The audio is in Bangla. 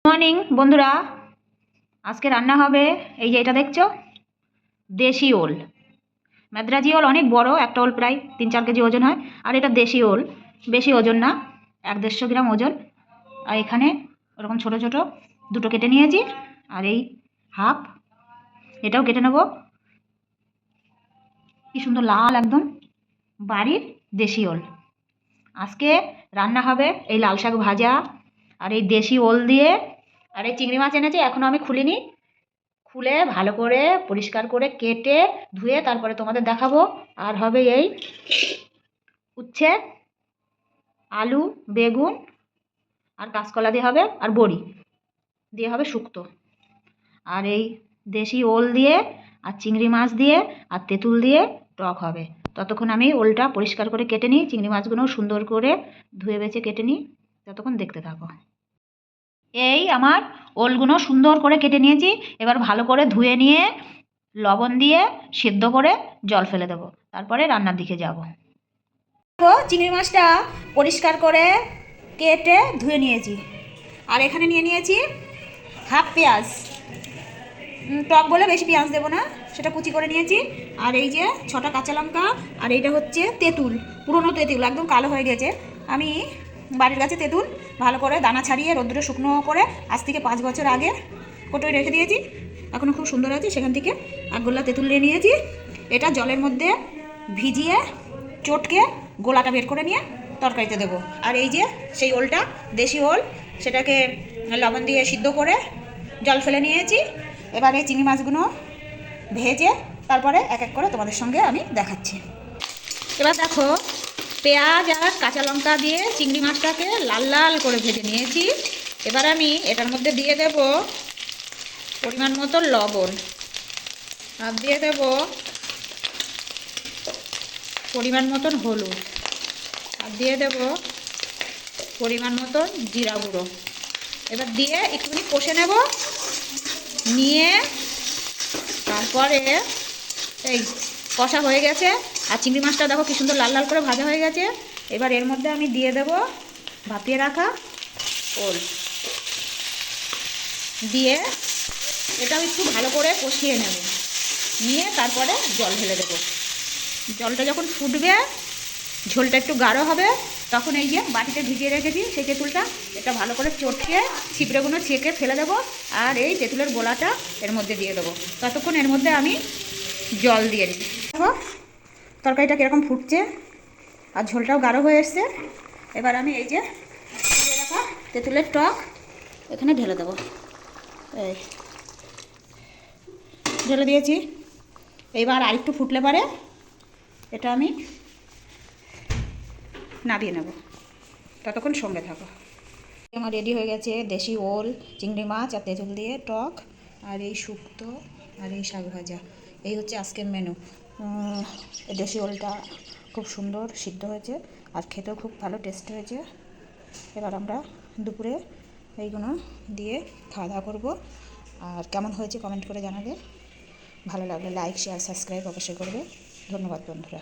মর্নিং বন্ধুরা, আজকে রান্না হবে এই যে এটা দেখছো, দেশি ওল। মাদ্রাজি ওল অনেক বড়, একটা ওল প্রায় 3-4 কেজি ওজন হয়। আর এটা দেশি ওল, বেশি ওজন না, 150 গ্রাম ওজন। আর এখানে ওরকম ছোট ছোট দুটো কেটে নিয়েছি, আর এই হাফ এটাও কেটে নেব। কি সুন্দর লাল একদম বাড়ির দেশি ওল। আজকে রান্না হবে এই লাল শাক ভাজা আর এই দেশি ওল দিয়ে। আর এই চিংড়ি মাছ এনেছি, এখনও আমি খুলিনি। খুলে ভালো করে পরিষ্কার করে কেটে ধুয়ে তারপরে তোমাদের দেখাবো। আর হবে এই উচ্ছে, আলু, বেগুন আর কাঁচকলা দিয়ে হবে, আর বড়ি দিয়ে হবে শুক্তো। আর এই দেশি ওল দিয়ে আর চিংড়ি মাছ দিয়ে আর তেঁতুল দিয়ে টক হবে। ততক্ষণ আমি ওলটা পরিষ্কার করে কেটে নিই, চিংড়ি মাছগুলোও সুন্দর করে ধুয়ে বেছে কেটে নিই। ততক্ষণ দেখতে থাকো। এই আমার ওলগুলো সুন্দর করে কেটে নিয়েছি। এবার ভালো করে ধুয়ে নিয়ে লবণ দিয়ে সেদ্ধ করে জল ফেলে দেবো, তারপরে রান্নার দিকে যাব। চিংড়ি মাছটা পরিষ্কার করে কেটে ধুয়ে নিয়েছি। আর এখানে নিয়ে নিয়েছি হাফ পেঁয়াজ, টক বলে বেশি পেঁয়াজ দেবো না, সেটা কুচি করে নিয়েছি। আর এই যে 6টা কাঁচা লঙ্কা। আর এইটা হচ্ছে তেঁতুল, পুরনো তেঁতুল, একদম কালো হয়ে গেছে। আমি বাড়ির গাছে তেঁতুল ভালো করে দানা ছাড়িয়ে রোদ্দুরে শুকনো করে আজ থেকে 5 বছর আগে কোটোয় রেখে দিয়েছি, এখনও খুব সুন্দর আছে। সেখান থেকে এক গোলা তেঁতুল নিয়ে নিয়েছি। এটা জলের মধ্যে ভিজিয়ে চটকে গোলাটা বের করে নিয়ে তরকারিতে দেবো। আর এই যে সেই ওলটা, দেশি ওল, সেটাকে লবণ দিয়ে সিদ্ধ করে জল ফেলে নিয়েছি। এবার এই চিংড়ি মাছগুলো ভেজে তারপরে এক এক করে তোমাদের সঙ্গে আমি দেখাচ্ছি। এবার দেখো, পেঁয়াজ আর কাঁচা লঙ্কা দিয়ে চিংড়ি মাছটাকে লাল লাল করে ভেজে নিয়েছি। এবার আমি এটার মধ্যে দিয়ে দেব পরিমাণ মতো লবণ, আর দিয়ে দেব পরিমাণ মতন হলুদ, আর দিয়ে দেব পরিমাণ মতন জিরা গুঁড়ো। এবার দিয়ে একটুখানি কষে নেব, নিয়ে তারপরে এই কষা হয়ে গেছে। আর চিংড়ি মাছটা দেখো কি সুন্দর লাল লাল করে ভাজা হয়ে গেছে। এবার এর মধ্যে আমি দিয়ে দেব ভাপিয়ে রাখা ওল, দিয়ে এটাও একটু ভালো করে কষিয়ে নেব, নিয়ে তারপরে জল ঢেলে দেবো। জলটা যখন ফুটবে, ঝোলটা একটু গাঢ় হবে, তখন এই যে বাটিতে ভিজিয়ে রেখেছি সেই তেঁতুলটা, এটা ভালো করে চটকে ছিপড়েগুলো ছেঁকে ফেলে দেবো। আর এই তেঁতুলের গোলাটা এর মধ্যে দিয়ে দেবো। ততক্ষণ এর মধ্যে আমি জল দিয়ে দিই। দেখো তরকারিটা কীরকম ফুটছে, আর ঝোলটাও গাঢ় হয়ে এসছে। এবার আমি এই যে ভিজিয়ে রাখা তেঁতুলের টক এখানে ঢেলে দেবো। এই ঢেলে দিয়েছি। এইবার আরেকটু ফুটলে পারে এটা আমি নাবিয়ে নেব, ততক্ষণ সঙ্গে থাকো। আমার রেডি হয়ে গেছে দেশি ওল, চিংড়ি মাছ আর তেঁতুল দিয়ে টক, আর এই শুক্তো, আর এই শাক ভাজা। এই হচ্ছে আজকের মেনু। দেশি ওলটা খুব সুন্দর সিদ্ধ হয়েছে আর খেতেও খুব ভালো টেস্ট হয়েছে। এবার আমরা দুপুরে এইগুলো দিয়ে খাওয়া দাওয়া করবো। আর কেমন হয়েছে কমেন্ট করে জানাবে। ভালো লাগলে লাইক, শেয়ার, সাবস্ক্রাইব অবশ্যই করবে। ধন্যবাদ বন্ধুরা।